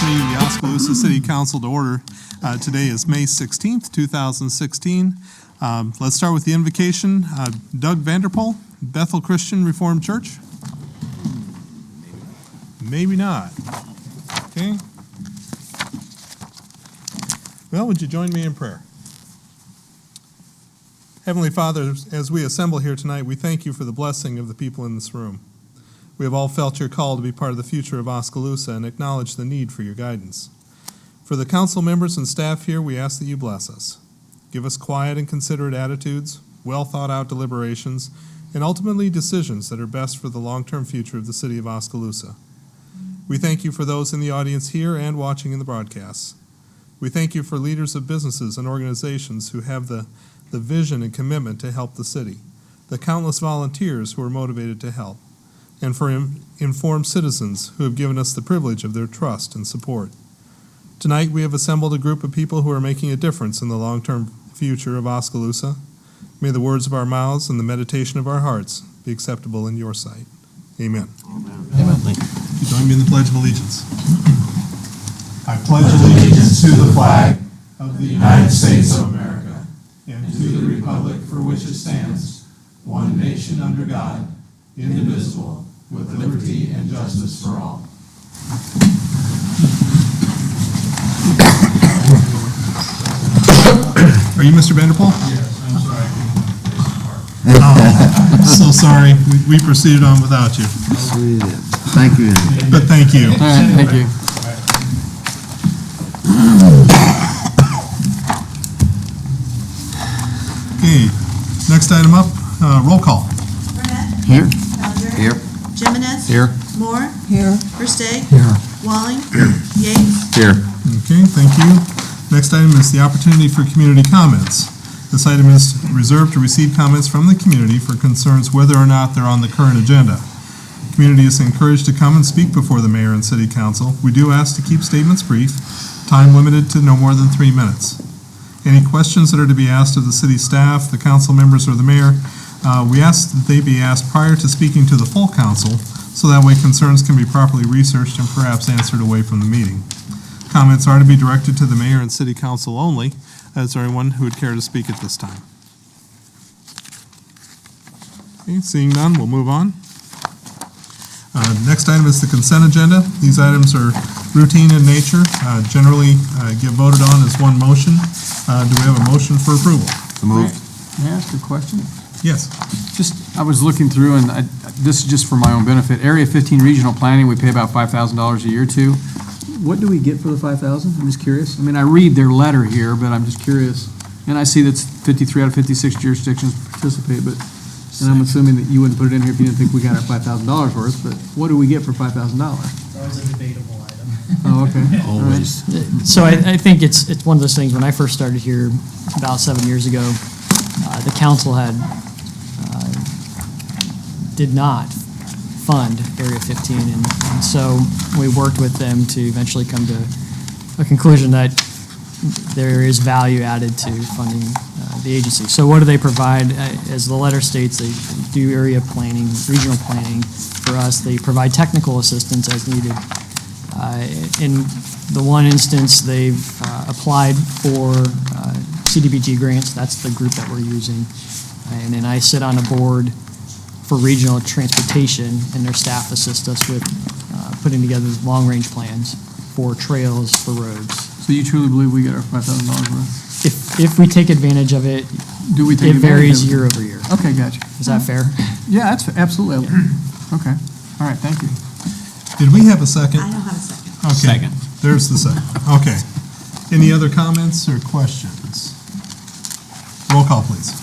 meeting of the Oskaloosa City Council to order. Today is May 16th, 2016. Let's start with the invocation. Doug Vanderpool, Bethel Christian Reformed Church? Maybe not. Okay. Well, would you join me in prayer? Heavenly Father, as we assemble here tonight, we thank you for the blessing of the people in this room. We have all felt your call to be part of the future of Oskaloosa and acknowledge the need for your guidance. For the council members and staff here, we ask that you bless us. Give us quiet and considerate attitudes, well thought out deliberations, and ultimately decisions that are best for the long-term future of the city of Oskaloosa. We thank you for those in the audience here and watching in the broadcasts. We thank you for leaders of businesses and organizations who have the vision and commitment to help the city, the countless volunteers who are motivated to help, and for informed citizens who have given us the privilege of their trust and support. Tonight we have assembled a group of people who are making a difference in the long-term future of Oskaloosa. May the words of our mouths and the meditation of our hearts be acceptable in your sight. Amen. Amen. Amen. You join me in the Pledge of Allegiance. I pledge allegiance to the flag of the United States of America and to the republic for which it stands, one nation under God, indivisible, with liberty and justice for all. Are you Mr. Vanderpool? Yes, I'm sorry. So sorry. We proceeded on without you. Thank you. But thank you. All right, thank you. Okay, next item up, roll call. Burnett. Here. Callender. Here. Jimenez. Here. Moore. Here. Versteg. Here. Walling. Yates. Here. Okay, thank you. Next item is the opportunity for community comments. This item is reserved to receive comments from the community for concerns whether or not they're on the current agenda. Community is encouraged to come and speak before the mayor and city council. We do ask to keep statements brief, time limited to no more than 3 minutes. Any questions that are to be asked of the city staff, the council members, or the mayor, we ask that they be asked prior to speaking to the full council, so that way concerns can be properly researched and perhaps answered away from the meeting. Comments are to be directed to the mayor and city council only. Is there anyone who would care to speak at this time? Okay, seeing none, we'll move on. Next item is the consent agenda. These items are routine in nature, generally get voted on as one motion. Do we have a motion for approval? So moved. May I ask a question? Yes. I was looking through, and this is just for my own benefit. Area 15 regional planning, we pay about $5,000 a year to. What do we get for the $5,000? I'm just curious. I mean, I read their letter here, but I'm just curious. And I see that's 53 out of 56 jurisdictions participate, but, and I'm assuming that you wouldn't put it in here if you didn't think we got our $5,000 worth, but what do we get for $5,000? It's always a debatable item. Oh, okay. Always. So I think it's one of those things, when I first started here about 7 years ago, the council did not fund Area 15, and so we worked with them to eventually come to a conclusion that there is value added to funding the agency. So what do they provide? As the letter states, they do area planning, regional planning for us. They provide technical assistance as needed. In the one instance, they've applied for CDBG grants. That's the group that we're using. And then I sit on a board for regional transportation, and their staff assists us with putting together long-range plans for trails, for roads. So you truly believe we get our $5,000 worth? If we take advantage of it, Do we take it advantage varies of it? year over year. Okay, gotcha. Is that fair? Yeah, that's absolutely. Okay. All right, thank you. Did we have a second? I don't have a second. Okay. Second. There's the second. Okay. Any other comments or questions? Roll call, please.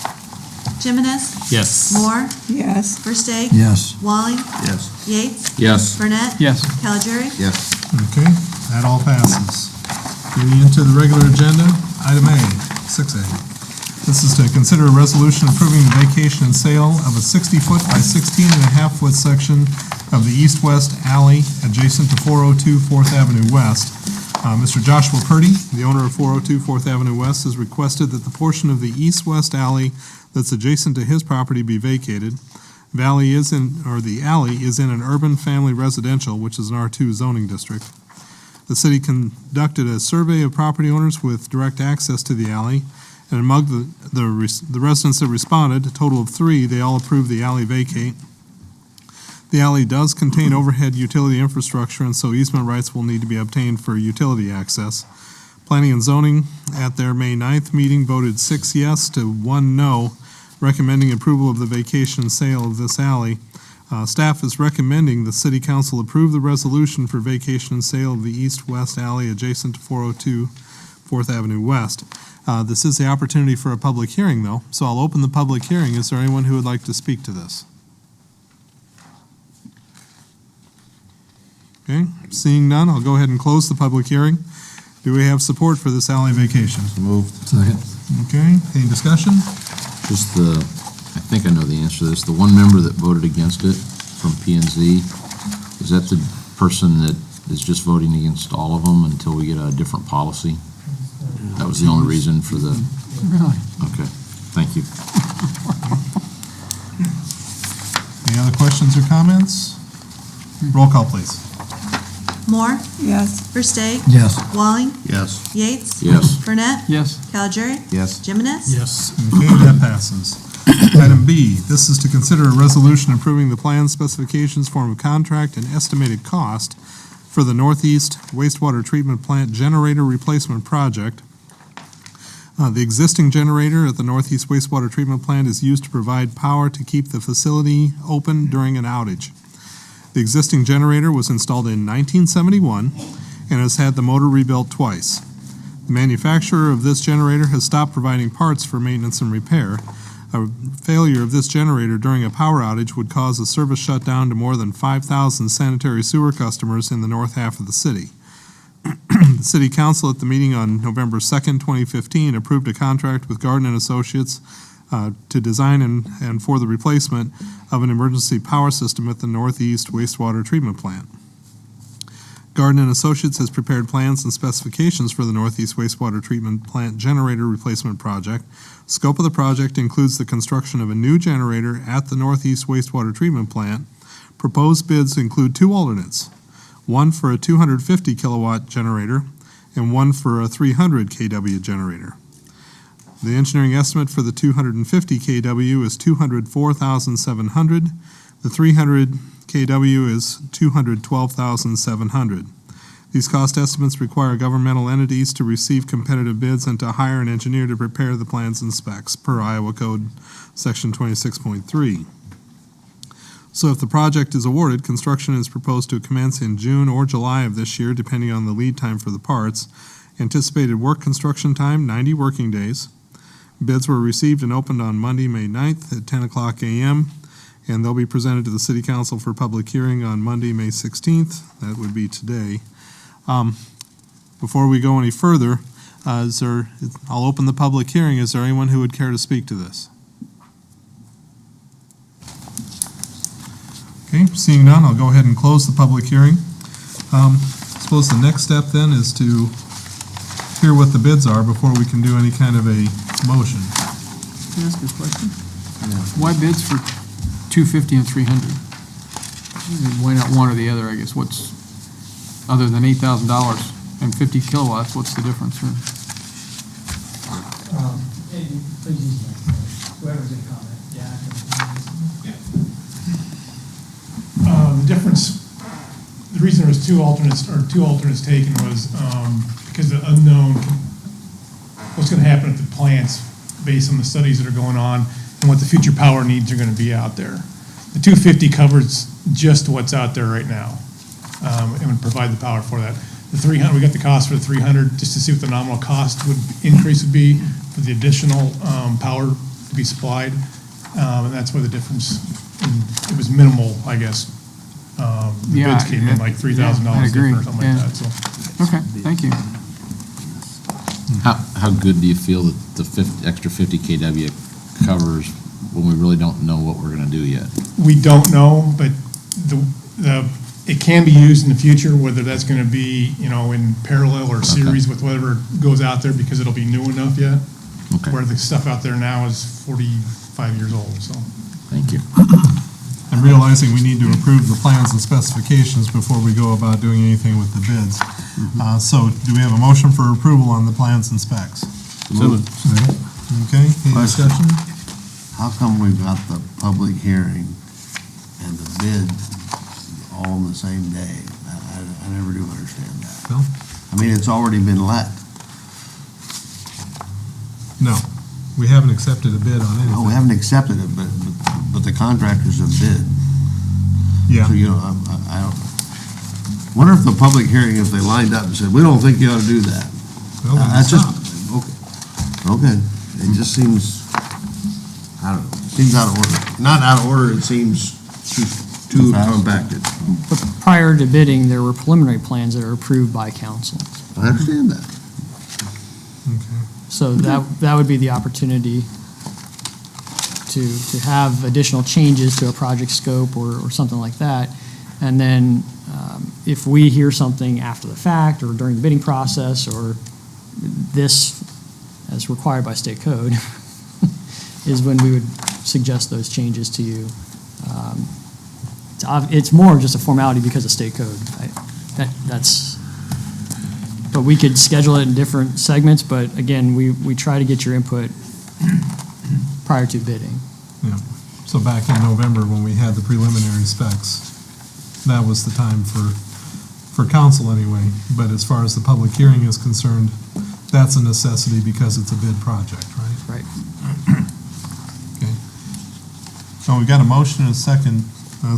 Jimenez. Yes. Moore. Yes. Versteg. Yes. Walling. Yes. Yates. Yes. Burnett. Yes. Caligiuri. Yes. Okay, that all passes. Moving into the regular agenda, item A, 6A. This is to consider a resolution approving the vacation and sale of a 60-foot by 16.5-foot section of the east-west alley adjacent to 402 4th Avenue West. Mr. Joshua Purdy, the owner of 402 4th Avenue West, has requested that the portion of the east-west alley that's adjacent to his property be vacated. The alley is in an urban family residential, which is an R2 zoning district. The city conducted a survey of property owners with direct access to the alley, and among the residents that responded, a total of 3, they all approved the alley vacate. The alley does contain overhead utility infrastructure, and so easement rights will need to be obtained for utility access. Planning and Zoning at their May 9th meeting voted 6 yes to 1 no, recommending approval of the vacation and sale of this alley. Staff is recommending the City Council approve the resolution for vacation and sale of the east-west alley adjacent to 402 4th Avenue West. This is the opportunity for a public hearing, though, so I'll open the public hearing. Is there anyone who would like to speak to this? Okay, seeing none, I'll go ahead and close the public hearing. Do we have support for this alley vacation? Moved. Second. Okay, any discussion? Just I think I know the answer to this. The one member that voted against it from P and Z, is that the person that is just voting against all of them until we get a different policy? That was the only reason for the, Really? okay, thank you. Any other questions or comments? Roll call, please. Moore, Yes. Versteg, Yes. Walling, Yes. Yates, Yes. Burnett, Yes. Caligiuri, Yes. Jimenez. Yes. Okay, that passes. Item B, this is to consider a resolution approving the plan specifications, form of contract, and estimated cost for the Northeast Wastewater Treatment Plant Generator Replacement Project. The existing generator at the Northeast Wastewater Treatment Plant is used to provide power to keep the facility open during an outage. The existing generator was installed in 1971 and has had the motor rebuilt twice. The manufacturer of this generator has stopped providing parts for maintenance and repair. A failure of this generator during a power outage would cause a service shutdown to more than 5,000 sanitary sewer customers in the north half of the city. The City Council at the meeting on November 2nd, 2015 approved a contract with Garden & Associates to design and for the replacement of an emergency power system at the Northeast Wastewater Treatment Plant. Garden & Associates has prepared plans and specifications for the Northeast Wastewater Treatment Plant Generator Replacement Project. Scope of the project includes the construction of a new generator at the Northeast Wastewater Treatment Plant. Proposed bids include 2 alternates, one for a 250 kilowatt generator and one for a 300 kW generator. The engineering estimate for the 250 kW is $204,700. The 300 kW is $212,700. These cost estimates require governmental entities to receive competitive bids and to hire an engineer to prepare the plans and specs per Iowa Code Section 26.3. So if the project is awarded, construction is proposed to commence in June or July of this year, depending on the lead time for the parts. Anticipated work construction time, 90 working days. Bids were received and opened on Monday, May 9th at 10 o'clock a.m., and they'll be presented to the City Council for public hearing on Monday, May 16th. That would be today. Before we go any further, I'll open the public hearing. Is there anyone who would care to speak to this? Okay, seeing none, I'll go ahead and close the public hearing. I suppose the next step then is to hear what the bids are before we can do any kind of a motion. Can I ask you a question? Why bids for 250 and 300? Why not one or the other, I guess? What's, other than $8,000 and 50 kilowatts, what's the difference here? Please use my, whoever's going to comment. The difference, the reason there was two alternates taken was because of the unknown, what's going to happen at the plants based on the studies that are going on and what the future power needs are going to be out there. The 250 covers just what's out there right now and would provide the power for that. The 300, we got the cost for the 300 just to see what the nominal cost increase would be for the additional power to be supplied, and that's where the difference. It was minimal, I guess. The bids came in like $3,000 different or something like that. So. Okay, thank you. How good do you feel that the extra 50 kW covers when we really don't know what we're going to do yet? We don't know, but it can be used in the future, whether that's going to be, in parallel or series with whatever goes out there, because it'll be new enough yet. Okay. Where the stuff out there now is 45 years old, so. Thank you. And realizing we need to approve the plans and specifications before we go about doing anything with the bids. So do we have a motion for approval on the plans and specs? Okay, any discussion? How come we've got the public hearing and the bid all on the same day? I never do understand that. Bill? I mean, it's already been let. No, we haven't accepted a bid on anything. No, we haven't accepted it, but the contractors have bid. Yeah, So, you know, I don't, wonder if the public hearing, if they lined up and said, we don't think you ought to do that. well, then That's just, stop. okay. It just seems, I don't know, seems out of order. Not out of order, it seems too compacted. But prior to bidding, there were preliminary plans that are approved by council. I understand that. Okay. So that would be the opportunity to have additional changes to a project scope or something like that. And then if we hear something after the fact or during the bidding process or this, as required by state code, is when we would suggest those changes to you. It's more just a formality because of state code. But we could schedule it in different segments, but again, we try to get your input prior to bidding. Yeah, so back in November when we had the preliminary specs, that was the time for council anyway. But as far as the public hearing is concerned, that's a necessity because it's a bid project, right? Right. Okay. So we've got a motion and a second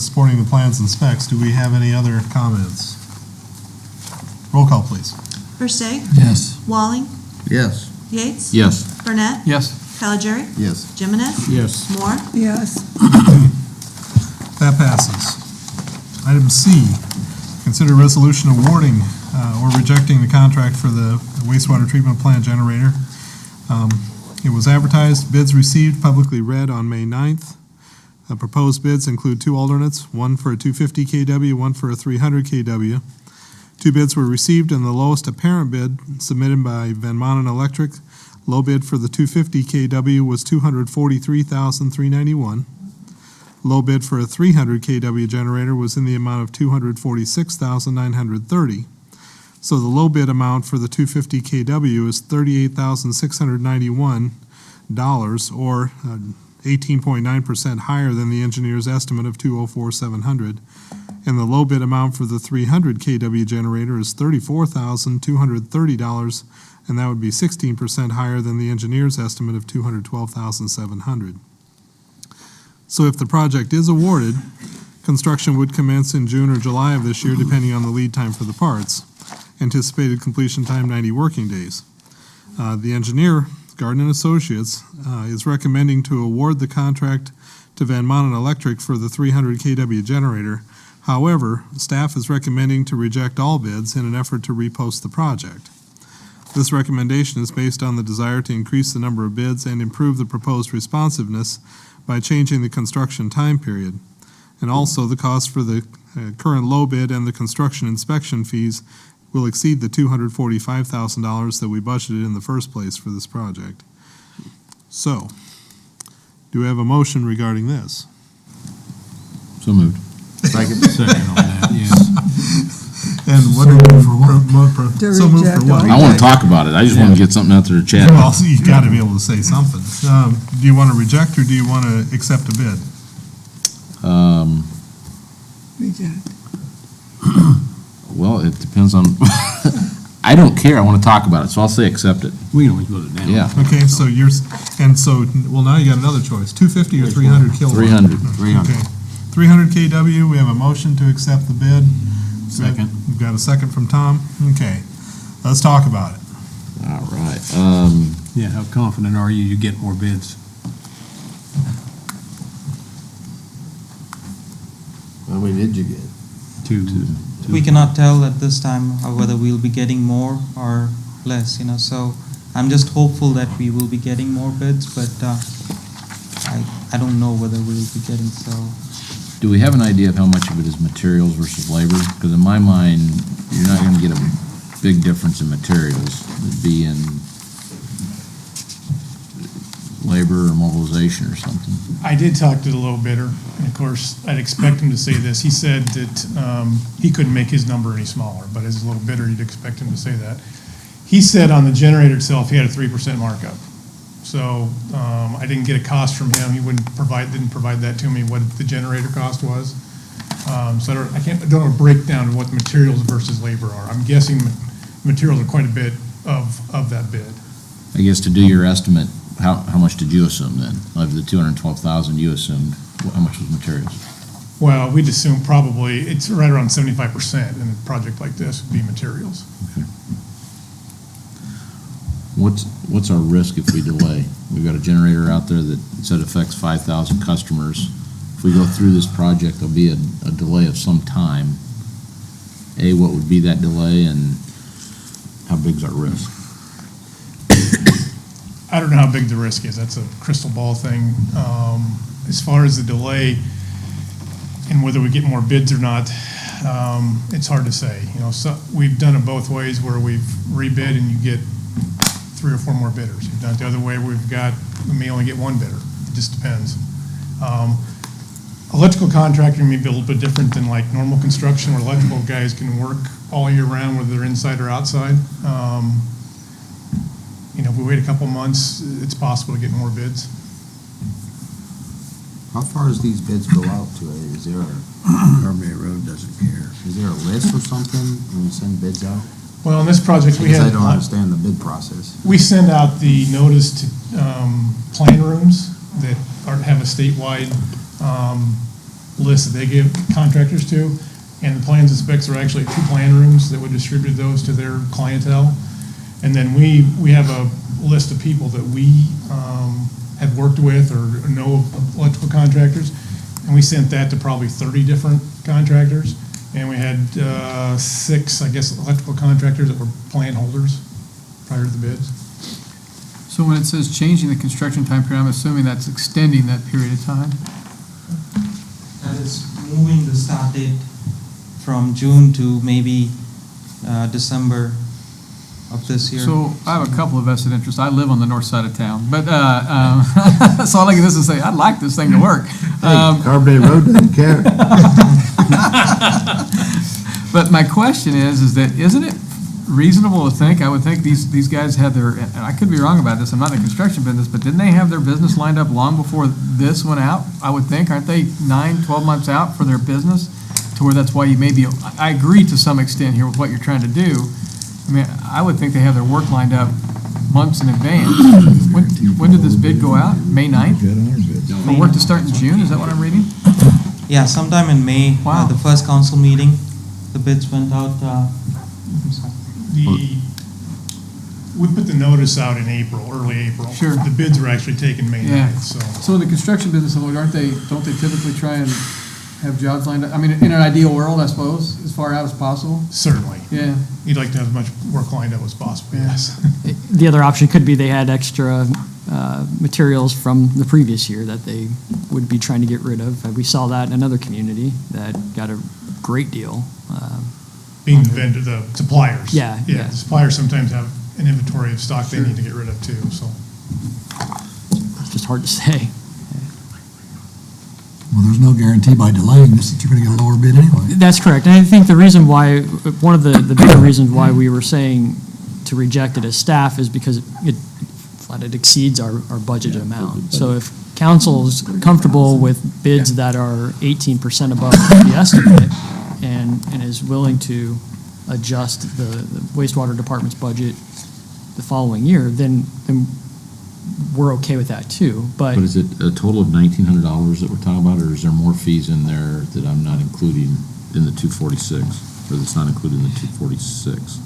supporting the plans and specs. Do we have any other comments? Roll call, please. Versteg, Yes. Walling, Yes. Yates, Yes. Burnett, Yes. Caligari, Yes. Jimenez, Yes. Moore, Yes. That passes. Item C, consider resolution awarding or rejecting the contract for the wastewater treatment plant generator. It was advertised, bids received, publicly read on May 9th. Proposed bids include two alternates, one for a 250 kW, one for a 300 kW. Two bids were received, and the lowest apparent bid submitted by Van Manen Electric, low bid for the 250 kW was $243,391. Low bid for a 300 kW generator was in the amount of $246,930. So the low bid amount for the 250 kW is $38,691, or 18.9% higher than the engineer's estimate of $204,700. And the low bid amount for the 300 kW generator is $34,230, and that would be 16% higher than the engineer's estimate of $212,700. So if the project is awarded, construction would commence in June or July of this year, depending on the lead time for the parts. Anticipated completion time, 90 working days. The engineer, Garden & Associates, is recommending to award the contract to Van Manen Electric for the 300 kW generator. However, staff is recommending to reject all bids in an effort to repost the project. This recommendation is based on the desire to increase the number of bids and improve the proposed responsiveness by changing the construction time period. And also, the cost for the current low bid and the construction inspection fees will exceed the $245,000 that we budgeted in the first place for this project. So, do we have a motion regarding this? So moved. Second. Second on that, yes. And what do we for To so moved for reject what? all- I want to talk about it. I just want to get something out there to chat Well, about. you got to be able to say something. Do you want to reject or do you want to accept a bid? Reject. Well, it depends on, I don't care. I want to talk about it, so I'll say accept it. We can always vote it down. Yeah. Okay, so well, now you got another choice, 250 or 300 kilowatt? 300. 300. Okay. 300 kW, we have a motion to accept the bid. Second. We've got a second from Tom. Okay, let's talk about it. All right. Yeah, how confident are you get more bids? How many did you get? Two. We cannot tell at this time whether we'll be getting more or less, so I'm just hopeful that we will be getting more bids, but I don't know whether we'll be getting so. Do we have an idea of how much of it is materials versus labor? Because in my mind, you're not going to get a big difference in materials. It'd be in labor or mobilization or something. I did talk to the low bidder, and of course, I'd expect him to say this. He said that he couldn't make his number any smaller, but as a low bidder, you'd expect him to say that. He said on the generator itself, he had a 3% markup. So I didn't get a cost from him. He didn't provide that to me, what the generator cost was. So I don't have a breakdown of what the materials versus labor are. I'm guessing materials are quite a bit of that bid. I guess to do your estimate, how much did you assume then? Of the 212,000 you assumed, how much was materials? Well, we'd assume probably it's right around 75% in a project like this would be materials. Okay. What's our risk if we delay? We've got a generator out there that said affects 5,000 customers. If we go through this project, there'll be a delay of some time. What would be that delay, and how big's our risk? I don't know how big the risk is. That's a crystal ball thing. As far as the delay and whether we get more bids or not, it's hard to say. So we've done it both ways where we've rebid and you get 3 or 4 more bidders. We've done it the other way where we may only get 1 bidder. It just depends. Electrical contracting may be a little bit different than like normal construction where electrical guys can work all year round whether they're inside or outside. If we wait a couple months, it's possible to get more bids. How far does these bids go out to? Is there Carbay Road doesn't care. is there a list or something when you send bids out? Well, in this project, we Because I had, don't understand the bid process. we send out the notice to plan rooms that have a statewide list that they give contractors to. And the plans and specs are actually 2 plan rooms that would distribute those to their clientele. And then we have a list of people that we have worked with or know of electrical contractors. And we sent that to probably 30 different contractors. And we had 6, I guess, electrical contractors that were plan holders prior to the bids. So when it says changing the construction time period, I'm assuming that's extending that period of time? That is moving the start date from June to maybe December of this year. So I have a couple of vested interests. I live on the north side of town, but so I look at this and say, I'd like this thing to work. Carbay Road doesn't care. But my question is that isn't it reasonable to think, I would think these guys had their, and I could be wrong about this, I'm not in the construction business, but didn't they have their business lined up long before this went out? I would think, aren't they 9, 12 months out for their business? To where that's why you may be, I agree to some extent here with what you're trying to do. I mean, I would think they have their work lined up months in advance. When did this bid go out? May 9th? For work to start in June, is that what I'm reading? Yeah, sometime in May, Wow. the first council meeting, the bids went out. I'm sorry. We put the notice out in April, early April. Sure. The bids were actually taken May Yeah. 9th, so. So in the construction business, don't they typically try and have jobs lined up? I mean, in an ideal world, I suppose, as far out as possible? Certainly. Yeah. You'd like to have as much work lined up as possible, yes. The other option could be they had extra materials from the previous year that they would be trying to get rid of. We saw that in another community that got a great deal. Being the vendor, the suppliers. Yeah, Yeah, yeah. the suppliers sometimes have an inventory of stock they need to get rid of too, so. It's just hard to say. Well, there's no guarantee by delaying this that you're going to get a lower bid anyway. That's correct. And I think the reason why, one of the bigger reasons why we were saying to reject it as staff is because it exceeds our budgeted amount. So if council's comfortable with bids that are 18% above the estimate and is willing to adjust the wastewater department's budget the following year, then we're okay with that too. But But is it a total of $1,900 that we're talking about, or is there more fees in there that I'm not including in the 246, or that's not included in the 246?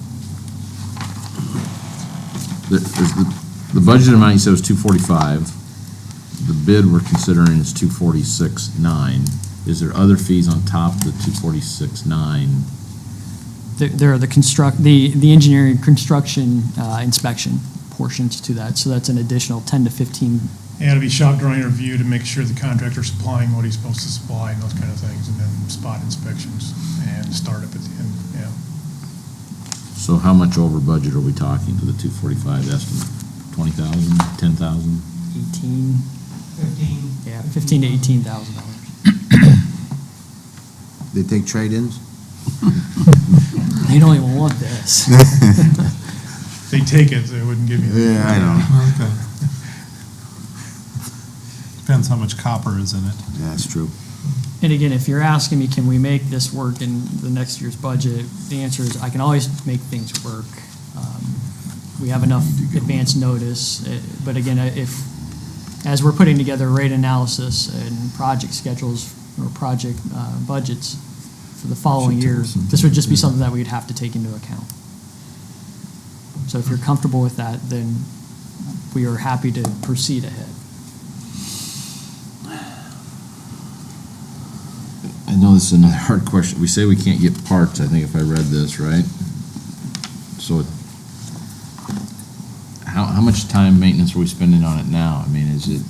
The budget amount you said was 245. The bid we're considering is 246.9. Is there other fees on top of the 246.9? there are the engineering construction inspection portions to that. So that's an additional 10 to 15. Yeah, it'll be shop drawing review to make sure the contractor's supplying what he's supposed to supply and those kind of things, and then spot inspections and startup at the end, yeah. So how much over budget are we talking to the 245 estimate? 20,000, 10,000? 18, 15. yeah, 15 to $18,000. They take trade-ins? They don't even want this. They take it, they wouldn't give you. Yeah, I know. Okay. Depends how much copper is in it. Yeah, that's true. And again, if you're asking me, can we make this work in the next year's budget? The answer is, I can always make things work. We have enough advance notice, but again, as we're putting together rate analysis and project schedules or project budgets for the following year, this would just be something that we'd have to take into account. So if you're comfortable with that, then we are happy to proceed ahead. I know this is another hard question. We say we can't get parts, I think, if I read this, right? So how much time maintenance are we spending on it now? I mean, is it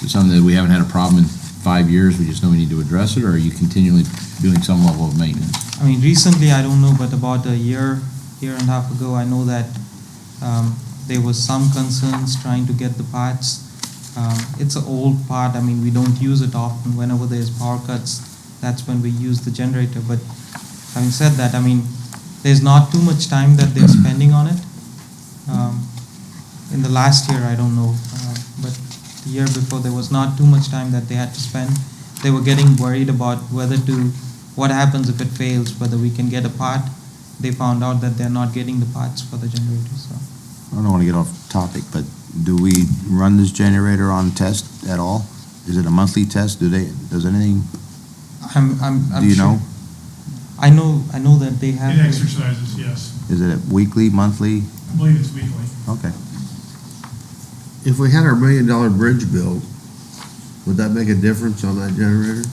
something that we haven't had a problem in 5 years, we just know we need to address it, or are you continually doing some level of maintenance? I mean, recently, I don't know, but about a year and a half ago, I know that there was some concerns trying to get the parts. It's an old part. I mean, we don't use it often. Whenever there's power cuts, that's when we use the generator. But having said that, I mean, there's not too much time that they're spending on it. In the last year, I don't know, but the year before, there was not too much time that they had to spend. They were getting worried about what happens if it fails, whether we can get a part. They found out that they're not getting the parts for the generator, so. I don't want to get off topic, but do we run this generator on test at all? Is it a monthly test? Does anything, I'm do you sure. know? I know that they have. It exercises, yes. Is it weekly, monthly? I believe it's weekly. Okay. If we had our $1 million bridge built, would that make a difference on that generator?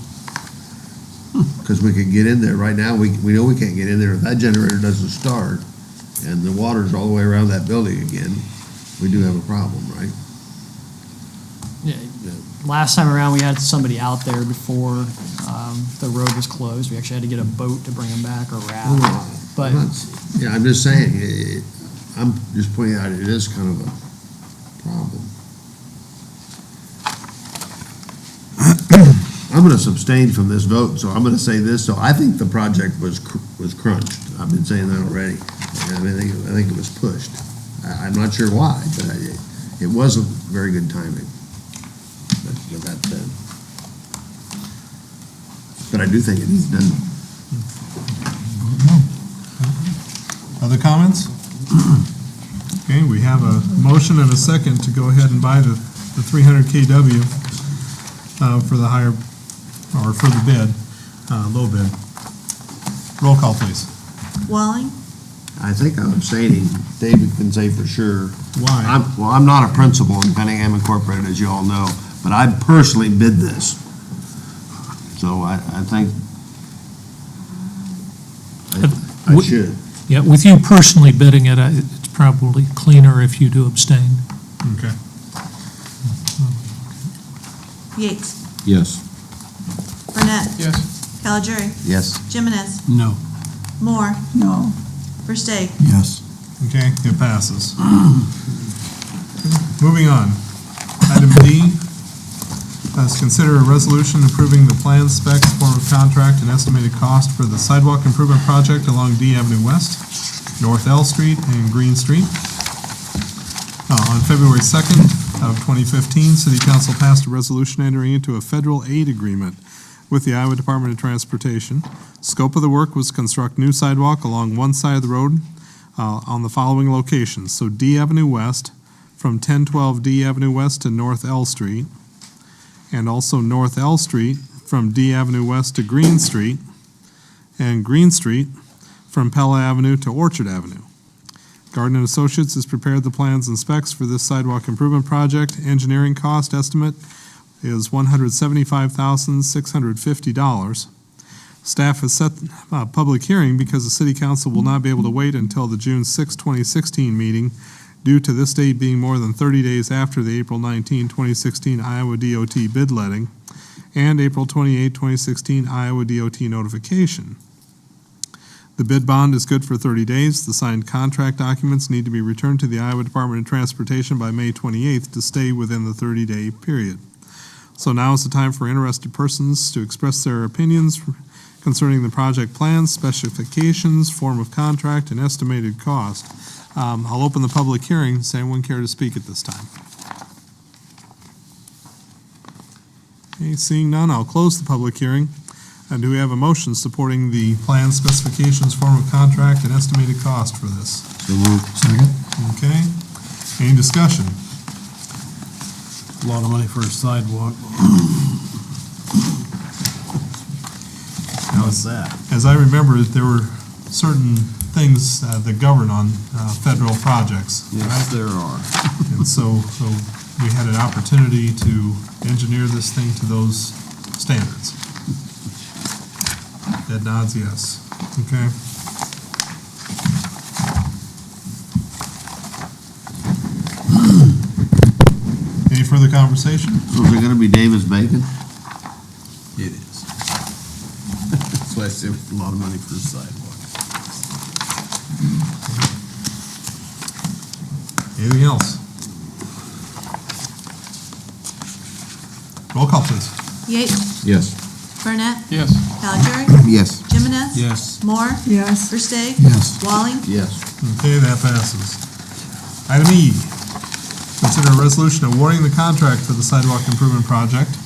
Because we could get in there, right now, we know we can't get in there if that generator doesn't start, and the water's all the way around that building again, we do have a problem, right? Yeah, last time around, we had somebody out there before the road was closed. We actually had to get a boat to bring them back, or raft. But Yeah, I'm just saying, I'm just pointing out it is kind of a problem. I'm going to abstain from this vote, so I'm going to say this. So I think the project was crunched. I've been saying that already. I think it was pushed. I'm not sure why, but it wasn't very good timing. But that said, but I do think it needs done. Other comments? Okay, we have a motion and a second to go ahead and buy the 300 kW for the higher, or for the bid, low bid. Roll call, please. Walling, I think I'm abstaining. David can say for sure. Why? I'm not a principal in Cunningham Incorporated, as you all know, but I personally bid this. So I think I should. Yeah, with you personally bidding it, it's probably cleaner if you do abstain. Okay. Yates, Yes. Burnett, Yes. Calgery, Yes. Jimenez, No. Moore, No. Versteg. Yes. Okay, it passes. Moving on. Item D, let's consider a resolution approving the plan specs, form of contract, and estimated cost for the sidewalk improvement project along D Avenue West, North L Street, and Green Street. On February 2nd of 2015, City Council passed a resolution entering into a federal aid agreement with the Iowa Department of Transportation. Scope of the work was to construct new sidewalk along one side of the road on the following locations. So D Avenue West, from 1012 D Avenue West to North L Street, and also North L Street from D Avenue West to Green Street, and Green Street from Pella Avenue to Orchard Avenue. Garden & Associates has prepared the plans and specs for this sidewalk improvement project. Engineering cost estimate is $175,650. Staff has set a public hearing because the City Council will not be able to wait until the June 6, 2016 meeting due to this date being more than 30 days after the April 19, 2016 Iowa DOT bid letting and April 28, 2016 Iowa DOT notification. The bid bond is good for 30 days. The signed contract documents need to be returned to the Iowa Department of Transportation by May 28th to stay within the 30-day period. So now is the time for interested persons to express their opinions concerning the project plans, specifications, form of contract, and estimated cost. I'll open the public hearing. Does anyone care to speak at this time? Okay, seeing none, I'll close the public hearing. And do we have a motion supporting the plan, specifications, form of contract, and estimated cost for this? So moved. Second. Okay, any discussion? A lot of money for a sidewalk. How's that? As I remember, there were certain things that govern on federal projects, right? Yes, there are. And so we had an opportunity to engineer this thing to those standards. Ed nods yes. Okay. Any further conversation? So is it gonna be Davis Bacon? It is. That's why I said a lot of money for a sidewalk. Anything else? Roll call, please. Yates, Yes. Burnett, Yes. Calgery, Yes. Jimenez. Yes. Moore, Yes. Versteg. Yes. Walling, Yes. Okay, that passes. Item E, consider a resolution awarding the contract for the sidewalk improvement project.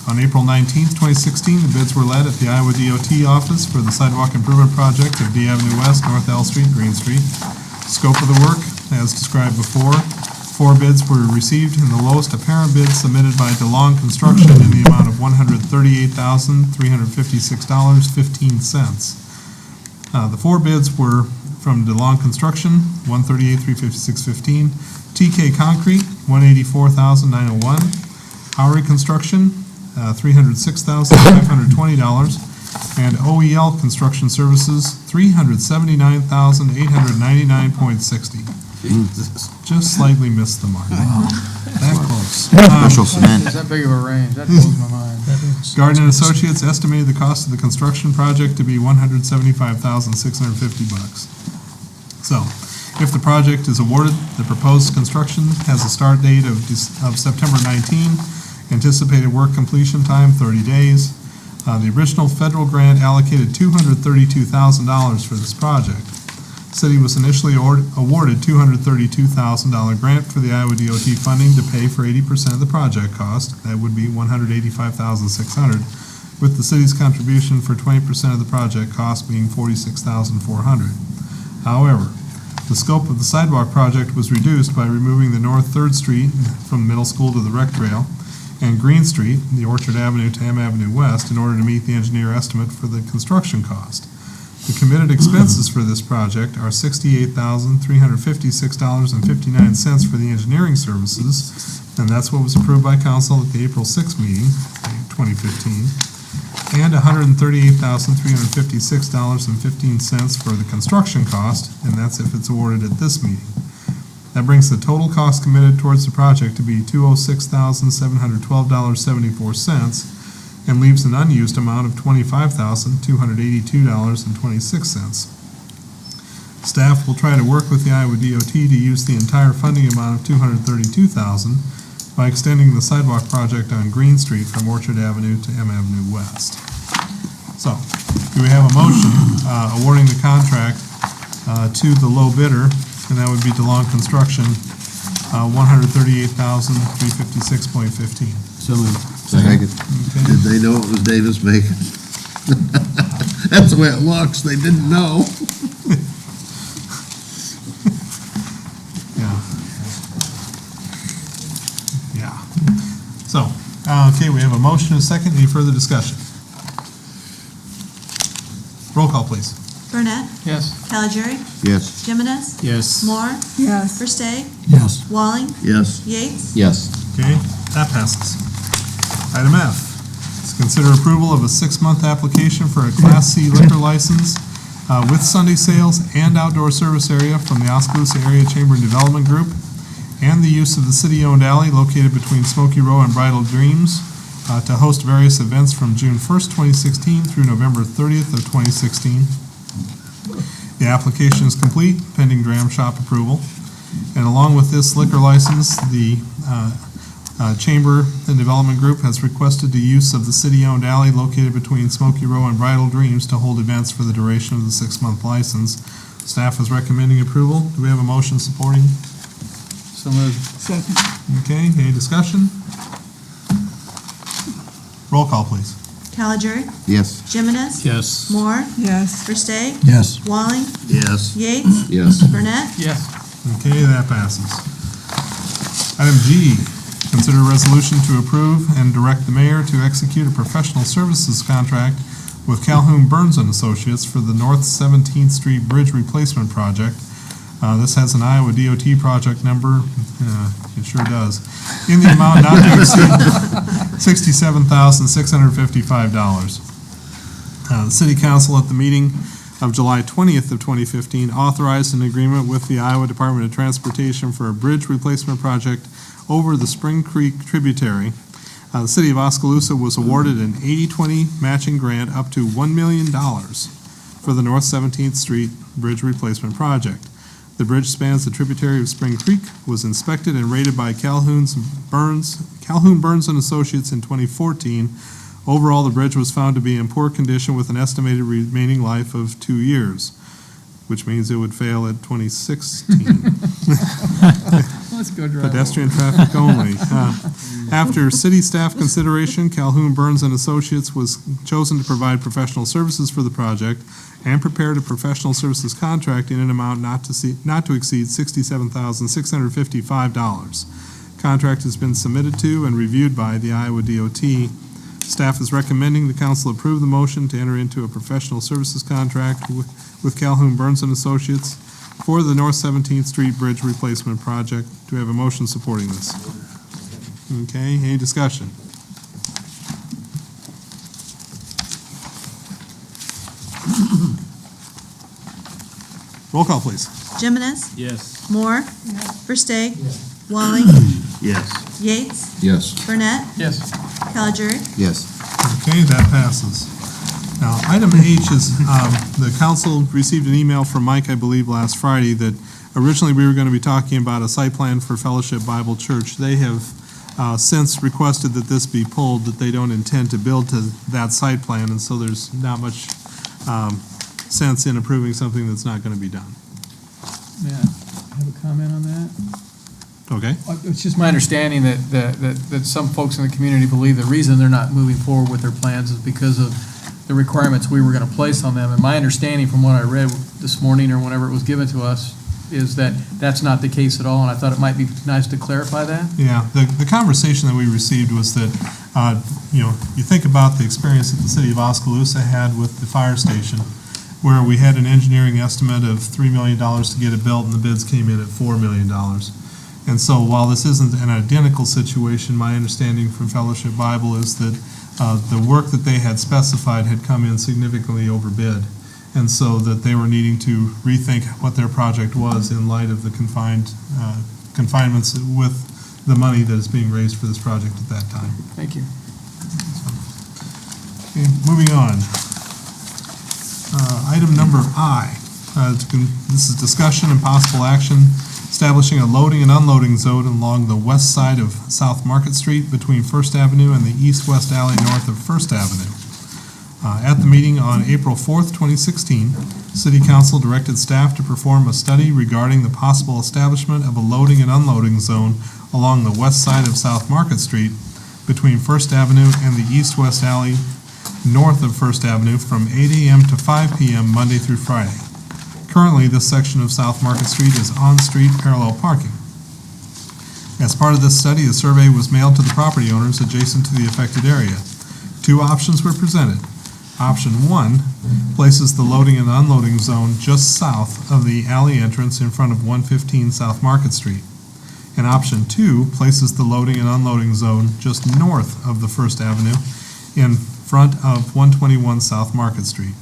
On April 19th, 2016, the bids were led at the Iowa DOT office for the sidewalk improvement project of D Avenue West, North L Street, Green Street. Scope of the work, as described before, 4 bids were received, and the lowest apparent bid submitted by DeLong Construction in the amount of $138,356.15. The 4 bids were from DeLong Construction, $138,356.15, TK Concrete, $184,901, Howery Construction, $306,520, and OEL Construction Services, $379,899.60. Just slightly missed the mark. That close. Special cement. Is that big of a range? That blows my mind. Garden and Associates estimated the cost of the construction project to be $175,650. So, if the project is awarded, the proposed construction has a start date of September 19, anticipated work completion time 30 days. The original federal grant allocated $232,000 for this project. City was initially awarded $232,000 grant for the Iowa DOT funding to pay for 80% of the project cost. That would be $185,600, with the city's contribution for 20% of the project cost being $46,400. However, the scope of the sidewalk project was reduced by removing the North 3rd Street from the middle school to the rec trail and Green Street, the Orchard Avenue to M Avenue West, in order to meet the engineer estimate for the construction cost. The committed expenses for this project are $68,356.59 for the engineering services, and that's what was approved by council at the April 6th meeting, 2015, and $138,356.15 for the construction cost, and that's if it's awarded at this meeting. That brings the total cost committed towards the project to be $206,712.74, and leaves an unused amount of $25,282.26. Staff will try to work with the Iowa DOT to use the entire funding amount of $232,000 by extending the sidewalk project on Green Street from Orchard Avenue to M Avenue West. So, do we have a motion awarding the contract to the low bidder, and that would be DeLong Construction, $138,356.15. So moved. Second. Okay. Did they know it was Davis Bacon? That's the way it looks, they didn't know. Yeah. Yeah. So, okay, we have a motion and a second. Any further discussion? Roll call, please. Burnett, Yes. Calgery, Yes. Jimenez, Yes. Moore, Yes. Versteg, Yes. Walling, Yes. Yates. Yes. Okay, that passes. Item F is consider approval of a 6-month application for a Class C liquor license with Sunday sales and outdoor service area from the Oskaloosa Area Chamber and Development Group, and the use of the city-owned alley located between Smoky Row and Bridal Dreams to host various events from June 1st, 2016 through November 30th of 2016. The application is complete, pending dram shop approval. And along with this liquor license, the Chamber and Development Group has requested the use of the city-owned alley located between Smoky Row and Bridal Dreams to hold events for the duration of the 6-month license. Staff is recommending approval. Do we have a motion supporting? So moved. Second. Okay, any discussion? Roll call, please. Calgery, Yes. Jimenez, Yes. Moore, Yes. Versteg, Yes. Walling, Yes. Yates, Yes. Burnett, Yes. Okay, that passes. Item G, consider a resolution to approve and direct the mayor to execute a professional services contract with Calhoun Burns and Associates for the North 17th Street Bridge Replacement Project. This has an Iowa DOT project number. It sure does. In the amount not to exceed $67,655. The City Council at the meeting of July 20th of 2015 authorized an agreement with the Iowa Department of Transportation for a bridge replacement project over the Spring Creek tributary. The City of Oskaloosa was awarded an 80-20 matching grant up to $1 million for the North 17th Street Bridge Replacement Project. The bridge spans the tributary of Spring Creek, was inspected and rated by Calhoun Burns and Associates in 2014. Overall, the bridge was found to be in poor condition with an estimated remaining life of 2 years, which means it would fail at 2016. Let's go drive. Pedestrian traffic only. After city staff consideration, Calhoun Burns and Associates was chosen to provide professional services for the project and prepared a professional services contract in an amount not to exceed $67,655. Contract has been submitted to and reviewed by the Iowa DOT. Staff is recommending the council approve the motion to enter into a professional services contract with Calhoun Burns and Associates for the North 17th Street Bridge Replacement Project. Do we have a motion supporting this? Okay, any discussion? Roll call, please. Jimenez, Yes. Moore, Versteg, Walling, Yes. Yates, Yes. Burnett, Yes. Calgery, Yes. Okay, that passes. Now, item H is, the council received an email from Mike, I believe, last Friday, that originally we were going to be talking about a site plan for Fellowship Bible Church. They have since requested that this be pulled, that they don't intend to build to that site plan, and so there's not much sense in approving something that's not going to be done. Yeah, have a comment on that? Okay? It's just my understanding that some folks in the community believe the reason they're not moving forward with their plans is because of the requirements we were going to place on them. And my understanding from what I read this morning or whenever it was given to us is that that's not the case at all, and I thought it might be nice to clarify that. Yeah, the conversation that we received was that, you think about the experience that the city of Oskaloosa had with the fire station, where we had an engineering estimate of $3 million to get it built, and the bids came in at $4 million. And so while this isn't an identical situation, my understanding from Fellowship Bible is that the work that they had specified had come in significantly overbid. And so that they were needing to rethink what their project was in light of the confinements with the money that is being raised for this project at that time. Thank you. Okay, moving on. Item number I. This is discussion and possible action establishing a loading and unloading zone along the west side of South Market Street between First Avenue and the east-west alley north of First Avenue. At the meeting on April 4th, 2016, City Council directed staff to perform a study regarding the possible establishment of a loading and unloading zone along the west side of South Market Street between First Avenue and the east-west alley north of First Avenue from 8 a.m. to 5 p.m. Monday through Friday. Currently, this section of South Market Street is on-street parallel parking. As part of this study, a survey was mailed to the property owners adjacent to the affected area. Two options were presented. Option 1 places the loading and unloading zone just south of the alley entrance in front of 115 South Market Street. And Option 2 places the loading and unloading zone just north of the First Avenue in front of 121 South Market Street.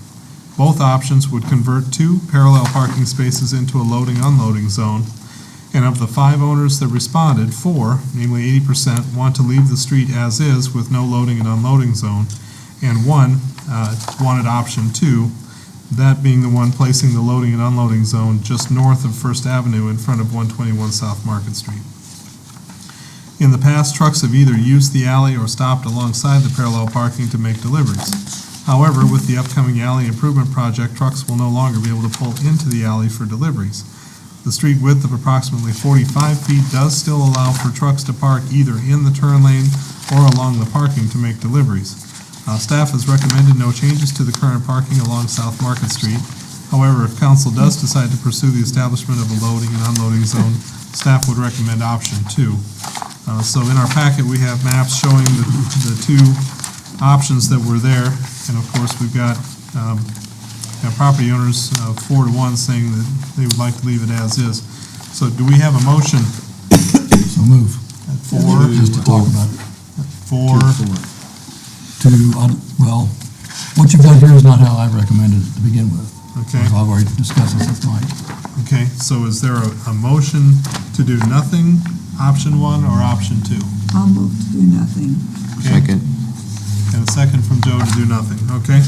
Both options would convert two parallel parking spaces into a loading-unloading zone, And of the 5 owners that responded, 4, namely 80%, want to leave the street as is with no loading and unloading zone, and 1 wanted option 2, that being the one placing the loading and unloading zone just north of First Avenue in front of 121 South Market Street. In the past, trucks have either used the alley or stopped alongside the parallel parking to make deliveries. However, with the upcoming alley improvement project, trucks will no longer be able to pull into the alley for deliveries. The street width of approximately 45 feet does still allow for trucks to park either in the turn lane or along the parking to make deliveries. Staff has recommended no changes to the current parking along South Market Street. However, if council does decide to pursue the establishment of a loading and unloading zone, staff would recommend option 2. So in our packet, we have maps showing the 2 options that were there, and of course, we've got property owners 4 to 1 saying that they would like to leave it as is. So do we have a motion? So move. At 4? Just to talk about it. 4, Well, what you've got here is not how I recommended it to begin with. okay. I've already discussed this with Mike. Okay, so is there a motion to do nothing, option 1, or option 2? I'll move to do nothing. Okay. Second. And a second from Joe to do nothing, okay?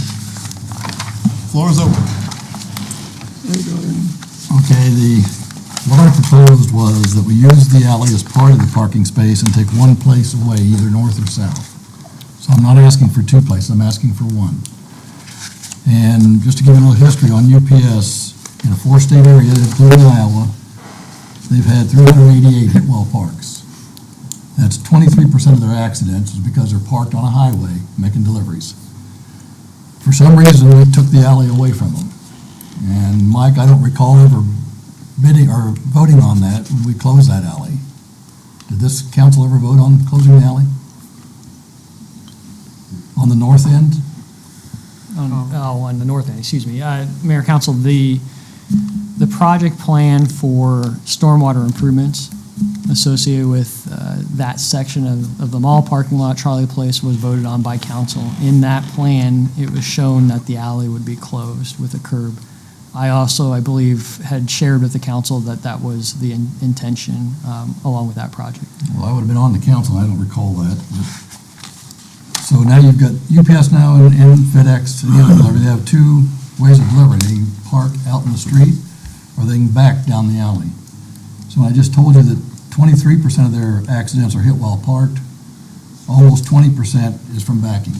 Floor is open. There we go, Ernie. Okay, what I proposed was that we use the alley as part of the parking space and take one place away, either north or south. So I'm not asking for 2 places, I'm asking for 1. And just to give you a little history on UPS, in a 4-state area, including Iowa, they've had 388 hit wall parks. That's 23% of their accidents is because they're parked on a highway making deliveries. For some reason, we took the alley away from them. And Mike, I don't recall ever bidding or voting on that when we closed that alley. Did this council ever vote on closing the alley? On the north end? On the north end, excuse me. Mayor, Council, the project plan for stormwater improvements associated with that section of the mall parking lot, Charlie Place, was voted on by council. In that plan, it was shown that the alley would be closed with a curb. I also, I believe, had shared with the council that that was the intention along with that project. Well, I would have been on the council, I don't recall that. So now you've got UPS now and FedEx and the other delivery. They have 2 ways of delivering. They can park out in the street or they can back down the alley. So I just told you that 23% of their accidents are hit while parked. Almost 20% is from backing.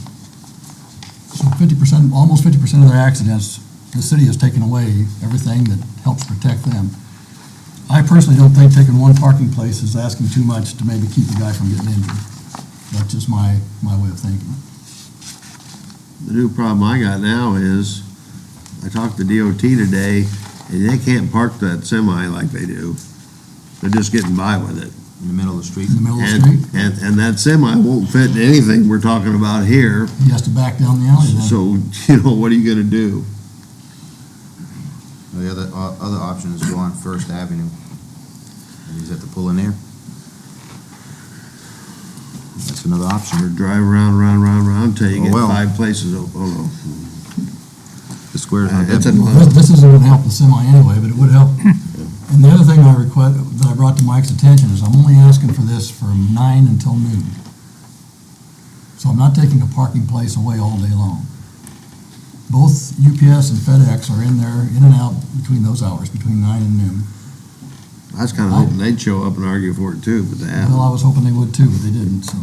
So 50%, almost 50% of their accidents, the city has taken away everything that helps protect them. I personally don't think taking 1 parking place is asking too much to maybe keep the guy from getting injured. That's just my way of thinking. The new problem I got now is, I talked to DOT today, and they can't park that semi like they do. They're just getting by with it. In the middle of the street? In the middle of the street, And that semi won't fit in anything we're talking about here. he has to back down the alley then. So, what are you gonna do? The other option is go on First Avenue. And you just have to pull in there. That's another option. Or drive around till you Oh, get well. 5 places open. Oh, no. The square's not It's that a- big. Well, this isn't gonna help the semi anyway, but it would help. And the other thing that I brought to Mike's attention is I'm only asking for this from 9 until noon. So I'm not taking a parking place away all day long. Both UPS and FedEx are in there, in and out between those hours, between 9 and noon. I was kinda hoping they'd show up and argue for it too, but they haven't. Well, I was hoping they would too, but they didn't, so.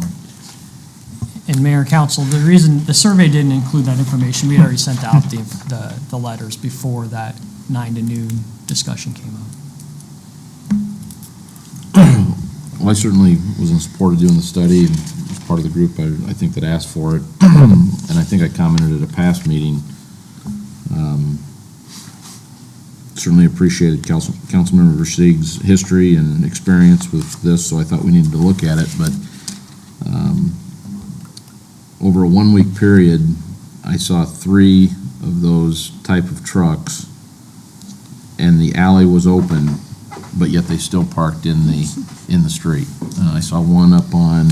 And Mayor and Council, the reason, the survey didn't include that information, we had already sent out the letters before that 9 to noon discussion came up. Well, I certainly was in support of doing the study and was part of the group, I think, that asked for it. And I think I commented at a past meeting. Certainly appreciated Councilmember Versteeg's history and experience with this, so I thought we needed to look at it. But over a 1-week period, I saw 3 of those type of trucks, and the alley was open, but yet they still parked in the street. I saw 1 up on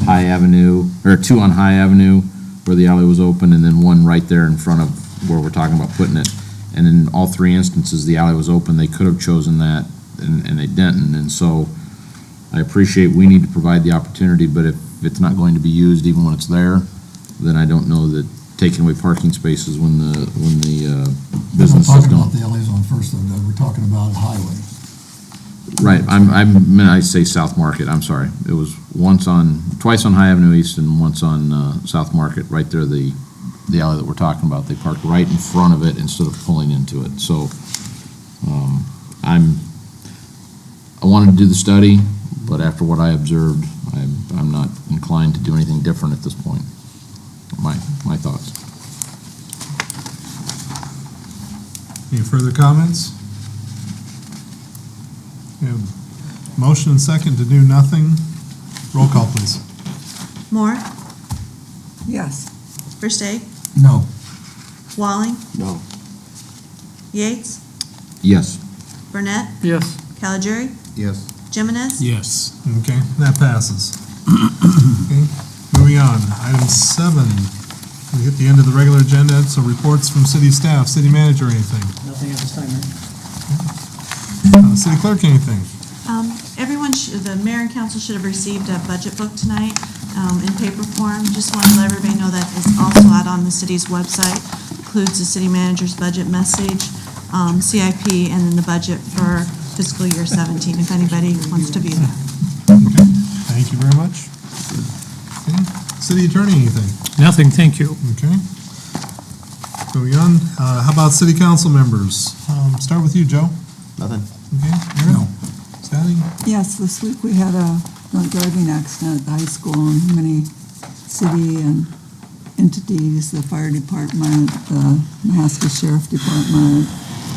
High Avenue, or 2 on High Avenue where the alley was open, and then 1 right there in front of where we're talking about putting it. And in all 3 instances, the alley was open. They could have chosen that and they didn't. And so I appreciate we need to provide the opportunity, but if it's not going to be used even when it's there, then I don't know that taking away parking spaces when the businesses We're not talking don't. about the alleys on First, though, Doug. We're talking about highway. Right, I say South Market, I'm sorry. It was twice on High Avenue East and once on South Market, right there, the alley that we're talking about. They parked right in front of it instead of pulling into it. So, I wanted to do the study, but after what I observed, I'm not inclined to do anything different at this point. My thoughts. Any further comments? We have motion and second to do nothing. Roll call, please. Moore, Yes. Versteg, No. Walling, No. Yates, Yes. Burnett, Yes. Caligiuri, Yes. Jimenez, Yes. Okay, that passes. Okay, moving on. Item 7. We hit the end of the regular agenda, so reports from city staff, city manager, anything? Nothing at this time, Mayor. City clerk, anything? Everyone, the mayor and council should have received a budget book tonight in paper form. Just want to let everybody know that it's also out on the city's website. Includes the city manager's budget message, CIP, and then the budget for fiscal year 17, if anybody wants to view that. Okay, thank you very much. Okay, city attorney, anything? Nothing, thank you. Okay. Moving on, how about city council members? Start with you, Joe. Nothing. Okay, Aaron? Scotty? Yes, this week we had a drunk driving accident at the high school, and many city and entities, the fire department, the Mahaska Sheriff Department,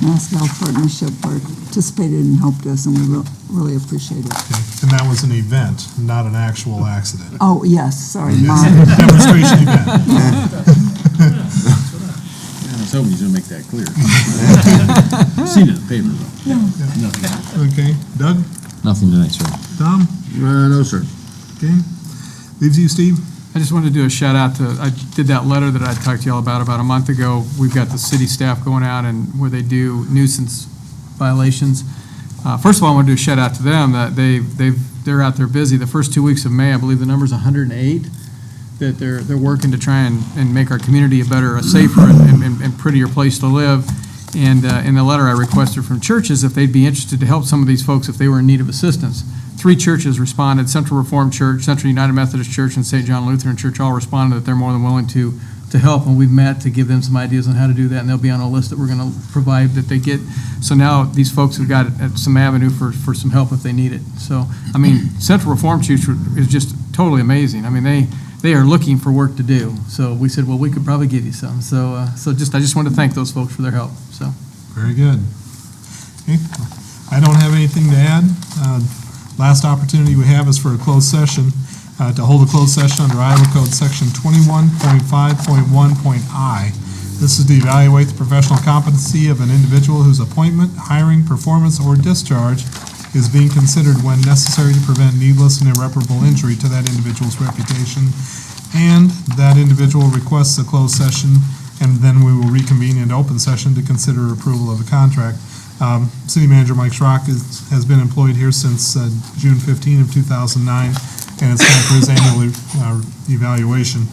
Mahaska Health Partnership participated and helped us, and we really appreciate it. Okay, and that was an event, not an actual accident. Oh, yes, sorry, Yes, Mom. demonstration event. I was hoping he was gonna make that clear. Seen it in the paper, though. Okay, Doug? Nothing tonight, sir. Tom? No, sir. Okay. Leaves you, Steve? I just wanted to do a shout out to, I did that letter that I talked to y'all about a month ago. We've got the city staff going out and where they do nuisance violations. First of all, I want to do a shout out to them that they're out there busy. The first 2 weeks of May, I believe the number's 108, that they're working to try and make our community a better, a safer and prettier place to live. And in the letter I requested from churches if they'd be interested to help some of these folks if they were in need of assistance. 3 churches responded, Central Reformed Church, Central United Methodist Church, and St. John Lutheran Church all responded that they're more than willing to help, and we've met to give them some ideas on how to do that, and they'll be on a list that we're going to provide that they get. So now these folks have got some avenue for some help if they need it. So, I mean, Central Reformed Church is just totally amazing. I mean, they are looking for work to do. So we said, well, we could probably give you some. So I just want to thank those folks for their help, so. Very good. Okay, I don't have anything to add. Last opportunity we have is for a closed session, to hold a closed session under Iowa Code Section 21.5.1.I. This is to evaluate the professional competency of an individual whose appointment, hiring, performance, or discharge is being considered when necessary to prevent needless and irreparable injury to that individual's reputation, and that individual requests a closed session, and then we will reconvene into open session to consider approval of the contract. City Manager Mike Schrock has been employed here since June 15 of 2009, and it's time for his annual evaluation.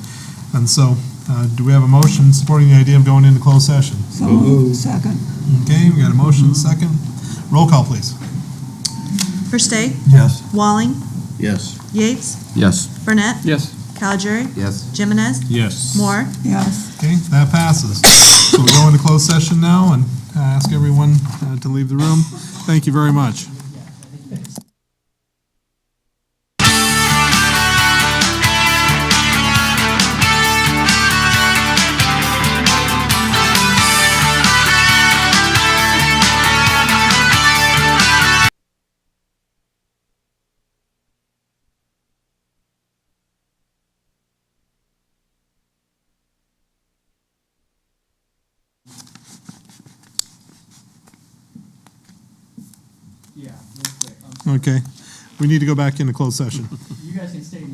And so, do we have a motion supporting the idea of going into closed session? So moved. Second. Okay, we got a motion, second. Roll call, please. Versteg, Yes. Walling, Yes. Yates, Yes. Burnett, Yes. Caligiuri, Yes. Jimenez, Yes. Moore. Yes. Okay, that passes. So we go into closed session now and ask everyone to leave the room. Thank you very much. Yeah, real quick. Okay, we need to go back into closed session. You guys can stay in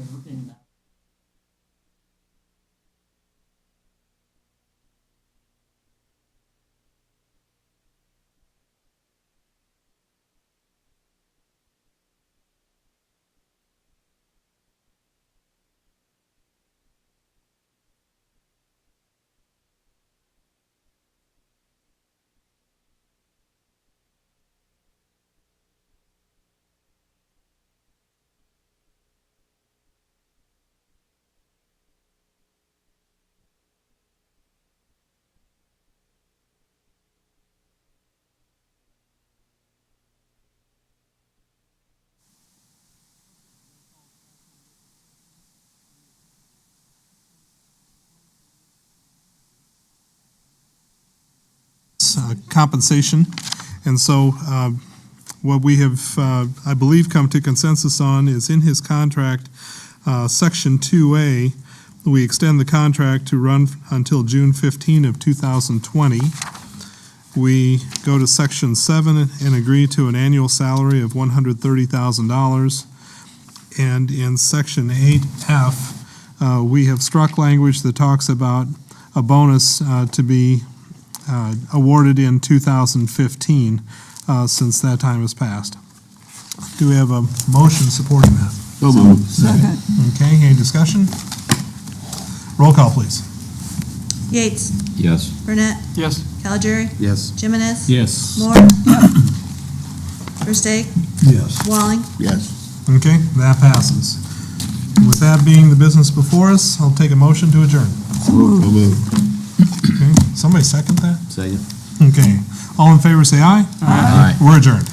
his compensation. And so what we have, I believe, come to consensus on is in his contract, Section 2A, we extend the contract to run until June 15 of 2020. We go to Section 7 and agree to an annual salary of $130,000. And in Section 8F, we have struck language that talks about a bonus to be awarded in 2015, since that time has passed. Do we have a motion supporting that? So moved. Second. Okay, any discussion? Roll call, please. Yates. Yes. Burnett. Yes. Calgery. Yes. Jimenez. Yes. Moore. Versteeg. Yes. Walling. Yes. Okay, that passes. With that being the business before us, I'll take a motion to adjourn. So moved. Okay, somebody second that? Second. Okay, all in favor say aye. Aye. We're adjourned.